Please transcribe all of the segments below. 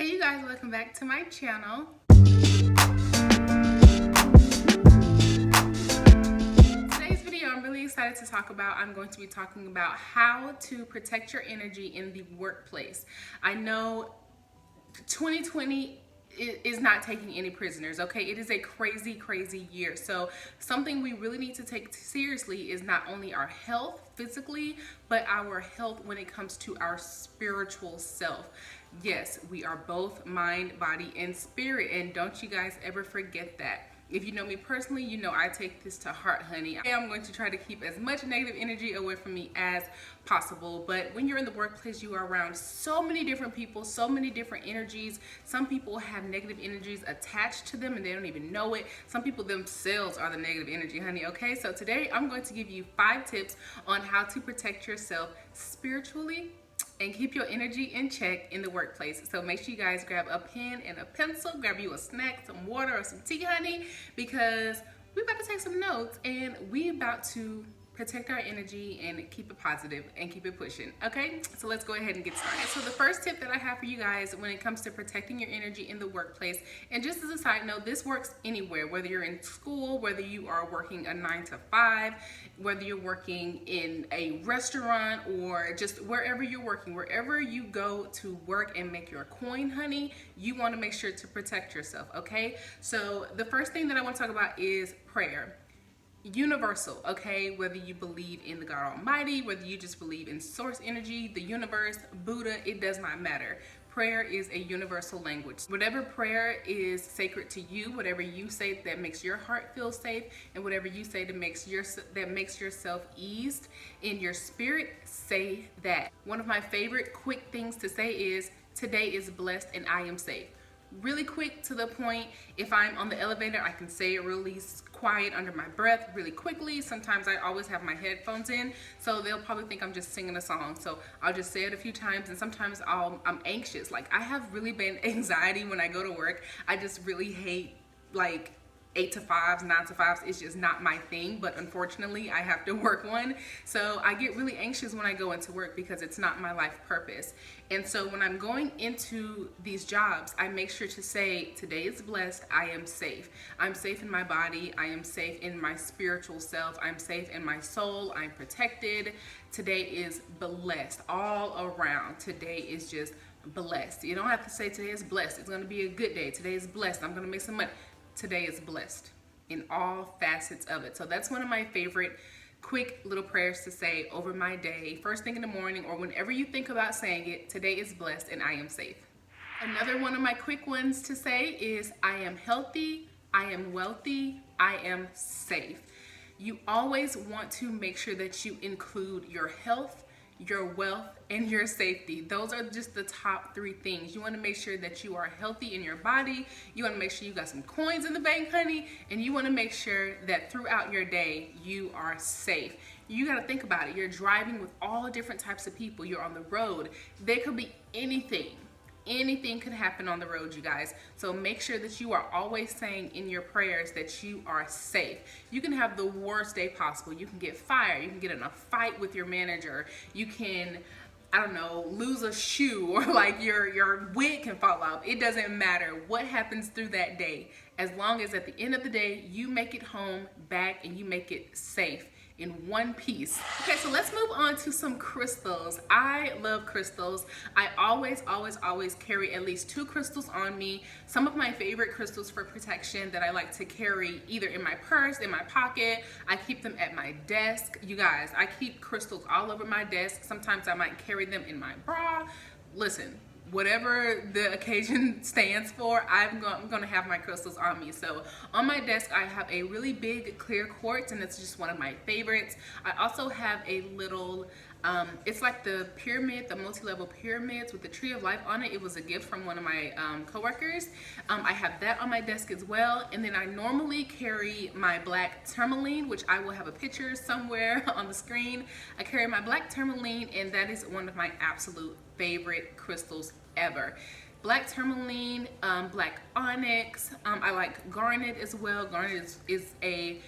Hey you guys, welcome back to my channel. Today's video I'm really excited to talk about. I'm going to be talking about how to protect your energy in the workplace. I know 2020 is not taking any prisoners, okay? It is a crazy year. So something we really need to take seriously is not only our health physically, but our health when it comes to our spiritual self. Yes, we are both mind, body, and spirit, and don't you guys ever forget that. If you know me personally, you know I take this to heart, honey. I'm going to try to keep as much negative energy away from me as possible. But when you're in the workplace, you are around so many different people, so many different energies. Some people have negative energies attached to them and they don't even know it. Some people themselves are the negative energy, honey, okay? So today I'm going to give you 5 tips on how to protect yourself spiritually and keep your energy in check in the workplace. So make sure you guys grab a pen and a pencil, grab you a snack, some water or some tea, honey, because we're about to take some notes and we about to protect our energy and keep it positive and keep it pushing, okay? So let's go ahead and get started. So the first tip that I have for you guys when it comes to protecting your energy in the workplace, and just as a side note, this works anywhere, whether you're in school, whether you are working a 9 to 5, whether you're working in a restaurant or just wherever you're working, wherever you go to work and make your coin, honey, you want to make sure to protect yourself, okay? So the first thing that I want to talk about is prayer. Universal, okay? Whether you believe in the God Almighty, whether you just believe in source energy, the universe, Buddha, it does not matter. Prayer is a universal language. Whatever prayer is sacred to you, whatever you say that makes your heart feel safe, and whatever you say that makes yourself eased in your spirit, say that. One of my favorite quick things to say is, today is blessed and I am safe. Really quick, to the point. If I'm on the elevator, I can say it really quiet under my breath really quickly. Sometimes I always have my headphones in, so they'll probably think I'm just singing a song. So I'll just say it a few times, and sometimes I'm anxious. Like, I have really bad anxiety when I go to work. I just really hate like 8 to 5s, 9 to 5s. It's just not my thing, but unfortunately I have to work one. So I get really anxious when I go into work because it's not my life purpose. And so when I'm going into these jobs, I make sure to say, today is blessed, I am safe. I'm safe in my body, I am safe in my spiritual self, I'm safe in my soul, I'm protected. Today is blessed all around. Today is just blessed. You don't have to say today is blessed. It's gonna be a good day. Today is blessed. I'm gonna make some money. Today is blessed in all facets of it. So that's one of my favorite quick little prayers to say over my day, first thing in the morning, or whenever you think about saying it. Today is blessed and I am safe. Another one of my quick ones to say is, I am healthy, I am wealthy, I am safe. You always want to make sure that you include your health, your wealth, and your safety. Those are just the top 3 things. You want to make sure that you are healthy in your body. You want to make sure you got some coins in the bank, honey, and you want to make sure that throughout your day you are safe. You got to think about it. You're driving with all different types of people. You're on the road. There could be anything. Anything could happen on the road, you guys. So make sure that you are always saying in your prayers that you are safe. You can have the worst day possible. You can get fired. You can get in a fight with your manager. You can, I don't know, lose a shoe, or like your wig can fall off. It doesn't matter what happens through that day, as long as at the end of the day you make it home back and you make it safe in one piece. Okay, so let's move on to some crystals. I love crystals. I always carry at least 2 crystals on me. Some of my favorite crystals for protection that I like to carry either in my purse, in my pocket. I keep them at my desk. You guys, I keep crystals all over my desk. Sometimes I might carry them in my bra. Listen, whatever the occasion stands for, I'm going to have my crystals on me. So on my desk, I have a really big clear quartz, and it's just one of my favorites. I also have a little, it's like the pyramid, the multi-level pyramids with the tree of life on it. It was a gift from one of my coworkers. I have that on my desk as well. And then I normally carry my black tourmaline, which I will have a picture somewhere on the screen. I carry my black tourmaline, and that is one of my absolute favorite crystals ever. Black tourmaline, black onyx. I like garnet as well. Garnet is a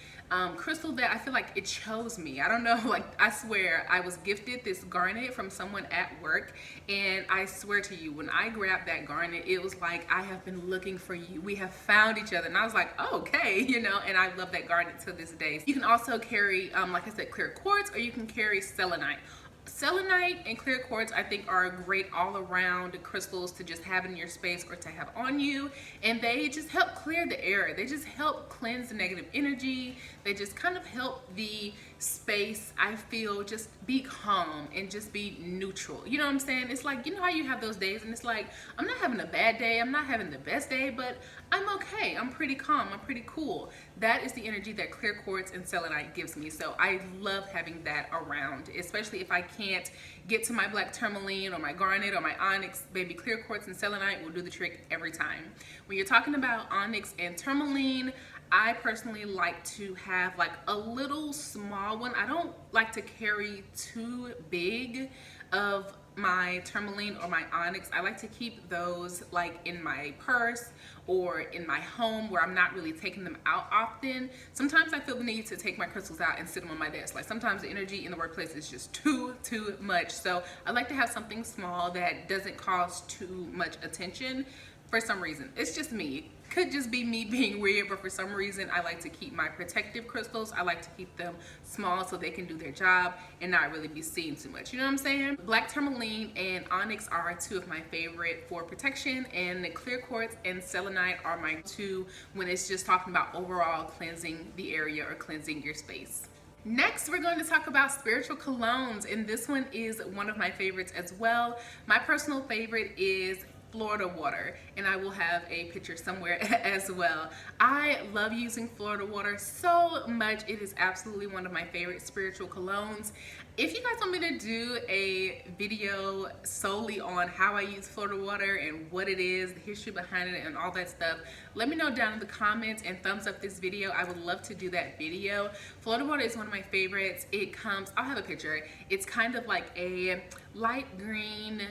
crystal that I feel like it chose me. I don't know, like I swear I was gifted this garnet from someone at work, and I swear to you, when I grabbed that garnet, it was like, I have been looking for you. We have found each other. And I was like, oh, okay, you know, and I love that garnet to this day. You can also carry, like I said, clear quartz, or you can carry selenite. Selenite and clear quartz, I think, are great all-around crystals to just have in your space or to have on you, and they just help clear the air. They just help cleanse the negative energy. They just kind of help the space, I feel, just be calm and just be neutral. You know what I'm saying? It's like, you know how you have those days and it's like, I'm not having a bad day, I'm not having the best day, but I'm okay, I'm pretty calm, I'm pretty cool. That is the energy that clear quartz and selenite gives me. So I love having that around, especially if I can't get to my black tourmaline or my garnet or my onyx. Baby, clear quartz and selenite will do the trick every time. When you're talking about onyx and tourmaline, I personally like to have like a little small one. I don't like to carry too big of my tourmaline or my onyx. I like to keep those like in my purse or in my home where I'm not really taking them out often. Sometimes I feel the need to take my crystals out and sit them on my desk. Like sometimes the energy in the workplace is just too much. So I like to have something small that doesn't cause too much attention. For some reason, it's just me. Could just be me being weird, but for some reason I like to keep my protective crystals, I like to keep them small so they can do their job and not really be seen too much. You know what I'm saying? Black tourmaline and onyx are two of my favorite for protection, and the clear quartz and selenite are my two when it's just talking about overall cleansing the area or cleansing your space. Next, we're going to talk about spiritual colognes, and this one is one of my favorites as well. My personal favorite is Florida water, and I will have a picture somewhere as well. I love using Florida water so much. It is absolutely one of my favorite spiritual colognes. If you guys want me to do a video solely on how I use Florida water and what it is, the history behind it and all that stuff, let me know down in the comments and thumbs up this video. I would love to do that video. Florida water is one of my favorites. It comes, I'll have a picture. It's kind of like a light green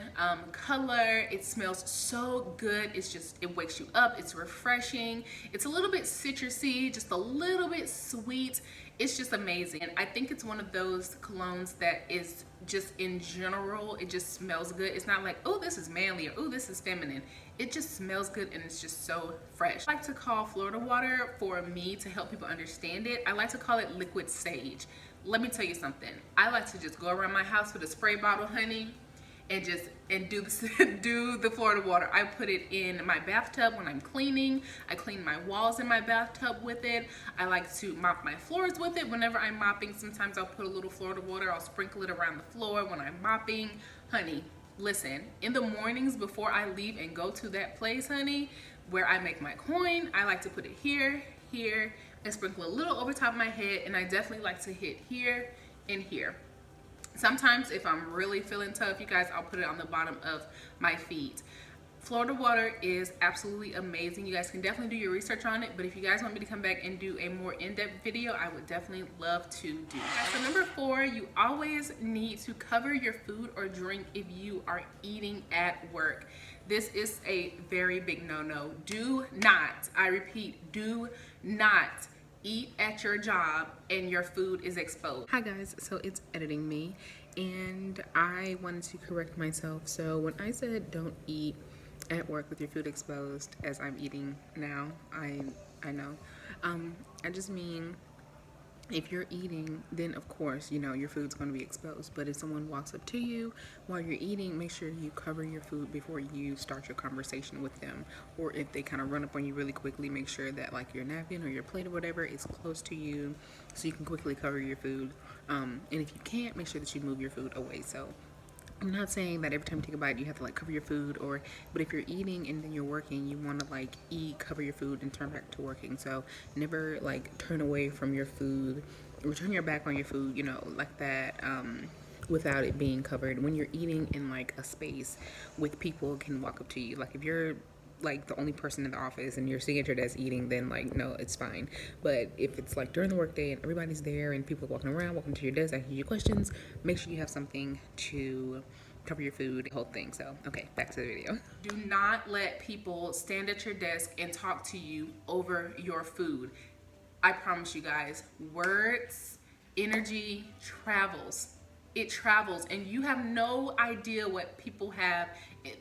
color. It smells so good. It's just, it wakes you up. It's refreshing. It's a little bit citrusy, just a little bit sweet. It's just amazing. And I think it's one of those colognes that is just in general, it just smells good. It's not like, oh, this is manly, or oh, this is feminine. It just smells good and it's just so fresh. I like to call Florida water, for me, to help people understand it, I like to call it liquid sage. Let me tell you something. I like to just go around my house with a spray bottle, honey, and do the Florida water. I put it in my bathtub when I'm cleaning. I clean my walls in my bathtub with it. I like to mop my floors with it. Whenever I'm mopping, sometimes I'll put a little Florida water. I'll sprinkle it around the floor when I'm mopping. Honey, listen, in the mornings before I leave and go to that place, honey, where I make my coin, I like to put it here, and sprinkle a little over top of my head, and I definitely like to hit here and here. Sometimes if I'm really feeling tough, you guys, I'll put it on the bottom of my feet. Florida water is absolutely amazing. You guys can definitely do your research on it, but if you guys want me to come back and do a more in-depth video, I would definitely love to do that. So number 4, you always need to cover your food or drink if you are eating at work. This is a very big no-no. Do not, I repeat, do not eat at your job and your food is exposed. Hi guys, so it's editing me and I wanted to correct myself. So when I said don't eat at work with your food exposed, as I'm eating now, I know, I just mean if you're eating, then of course, you know, your food's going to be exposed. But if someone walks up to you while you're eating, make sure you cover your food before you start your conversation with them. Or if they kind of run up on you really quickly, make sure that like your napkin or your plate or whatever is close to you so you can quickly cover your food. And if you can't, make sure that you move your food away. So I'm not saying that every time you take a bite you have to like cover your food, but if you're eating and then you're working, you want to like eat, cover your food, and turn back to working. So never like turn away from your food or turn your back on your food, you know, like that, without it being covered. When you're eating in like a space with people can walk up to you, like if you're like the only person in the office and you're sitting at your desk eating, then like no, it's fine. But if it's like during the workday and everybody's there and people are walking around, walking to your desk, asking you questions, make sure you have something to cover your food, the whole thing. So okay, back to the video. Do not let people stand at your desk and talk to you over your food. I promise you guys, words, energy travels. It travels, and you have no idea what people have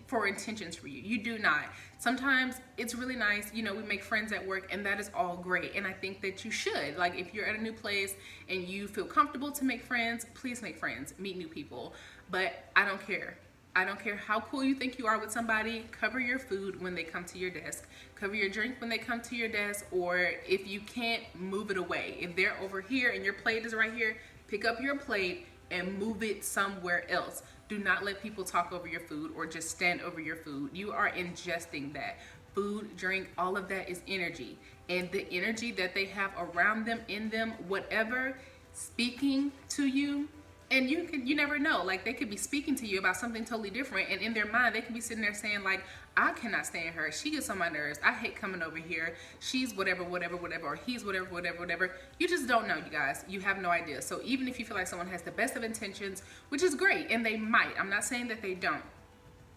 for intentions for you. You do not. Sometimes it's really nice, we make friends at work, and that is all great. And I think that you should. Like, if you're at a new place and you feel comfortable to make friends, please make friends, meet new people. But I don't care. I don't care how cool you think you are with somebody. Cover your food when they come to your desk. Cover your drink when they come to your desk, or if you can't, move it away. If they're over here and your plate is right here, pick up your plate and move it somewhere else. Do not let people talk over your food or just stand over your food. You are ingesting that. Food, drink, all of that is energy. And the energy that they have around them, in them, whatever, speaking to you, and you never know, like, they could be speaking to you about something totally different, and in their mind they could be sitting there saying, like, I cannot stand her, she gets on my nerves, I hate coming over here, she's whatever, or he's whatever. You just don't know, you guys. You have no idea. So even if you feel like someone has the best of intentions, which is great, and they might, I'm not saying that they don't,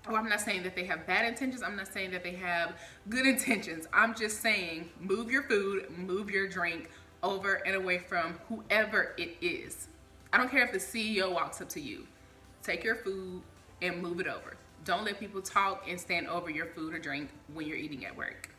or I'm not saying that they have bad intentions, I'm not saying that they have good intentions, I'm just saying, move your food, move your drink over and away from whoever it is. I don't care if the CEO walks up to you. Take your food and move it over. Don't let people talk and stand over your food or drink when you're eating at work.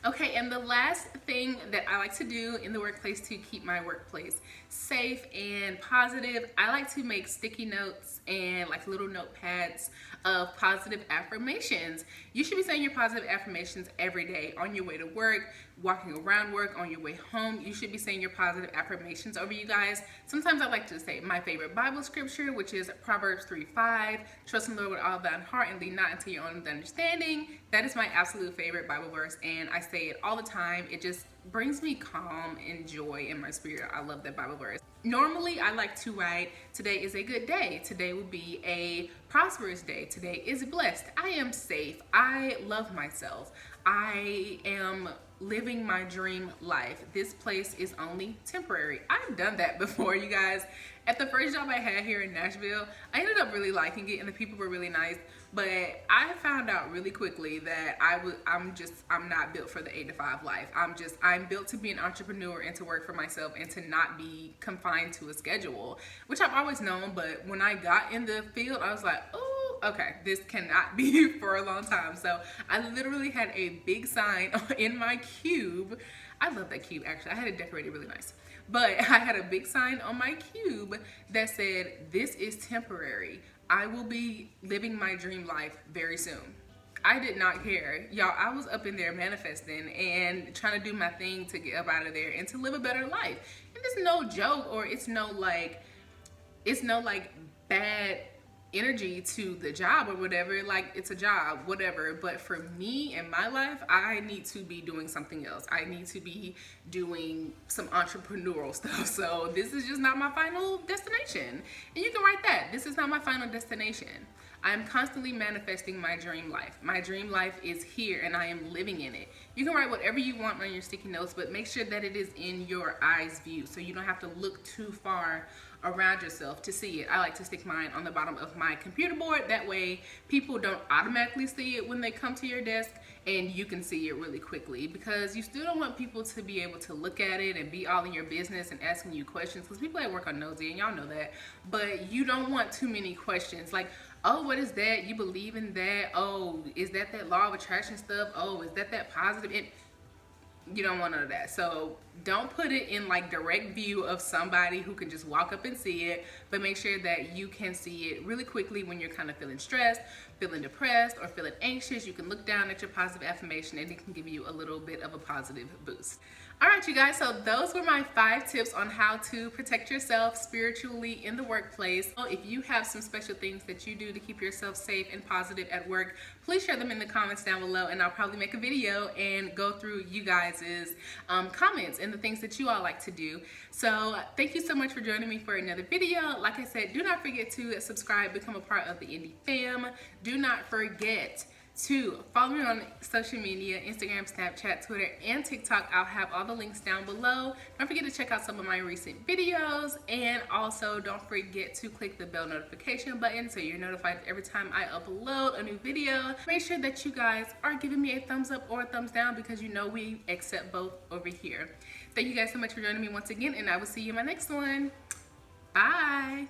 Okay, and the last thing that I like to do in the workplace to keep my workplace safe and positive, I like to make sticky notes and like little notepads of positive affirmations. You should be saying your positive affirmations every day on your way to work, walking around work, on your way home. You should be saying your positive affirmations over, you guys. Sometimes I like to say my favorite Bible scripture, which is Proverbs 3:5, trust in the Lord with all thine heart and lean not into your own understanding. That is my absolute favorite Bible verse, and I say it all the time. It just brings me calm and joy in my spirit. I love that Bible verse. Normally, I like to write, today is a good day. Today will be a prosperous day. Today is blessed. I am safe. I love myself. I am living my dream life. This place is only temporary. I've done that before, you guys. At the first job I had here in Nashville, I ended up really liking it and the people were really nice, but I found out really quickly that I'm not built for the 8-to-5 life. I'm built to be an entrepreneur and to work for myself and to not be confined to a schedule, which I've always known, but when I got in the field, I was like, oh, okay, this cannot be for a long time. So I literally had a big sign in my cube. I love that cube, actually. I had it decorated really nice. But I had a big sign on my cube that said, this is temporary. I will be living my dream life very soon. I did not care. Y'all, I was up in there manifesting and trying to do my thing to get up out of there and to live a better life. And it's no joke, or it's no bad energy to the job or whatever. Like, it's a job, whatever. But for me and my life, I need to be doing something else. I need to be doing some entrepreneurial stuff. So this is just not my final destination. And you can write that. This is not my final destination. I'm constantly manifesting my dream life. My dream life is here and I am living in it. You can write whatever you want on your sticky notes, but make sure that it is in your eyes view so you don't have to look too far around yourself to see it. I like to stick mine on the bottom of my computer board. That way people don't automatically see it when they come to your desk, and you can see it really quickly, because you still don't want people to be able to look at it and be all in your business and asking you questions, because people at work are nosy and y'all know that. But you don't want too many questions like, oh, what is that? You believe in that? Oh, is that law of attraction stuff? Oh, is that positive? You don't want none of that. So don't put it in like direct view of somebody who can just walk up and see it, but make sure that you can see it really quickly when you're kind of feeling stressed, feeling depressed, or feeling anxious. You can look down at your positive affirmation and it can give you a little bit of a positive boost. All right, you guys, so those were my 5 tips on how to protect yourself spiritually in the workplace. So if you have some special things that you do to keep yourself safe and positive at work, please share them in the comments down below, and I'll probably make a video and go through you guys' comments and the things that you all like to do. So thank you so much for joining me for another video. Like I said, do not forget to subscribe, become a part of the Indie fam. Do not forget to follow me on social media, Instagram, Snapchat, Twitter, and TikTok. I'll have all the links down below. Don't forget to check out some of my recent videos, and also don't forget to click the bell notification button so you're notified every time I upload a new video. Make sure that you guys are giving me a thumbs up or a thumbs down, because you know we accept both over here. Thank you guys so much for joining me once again, and I will see you in my next one. Bye.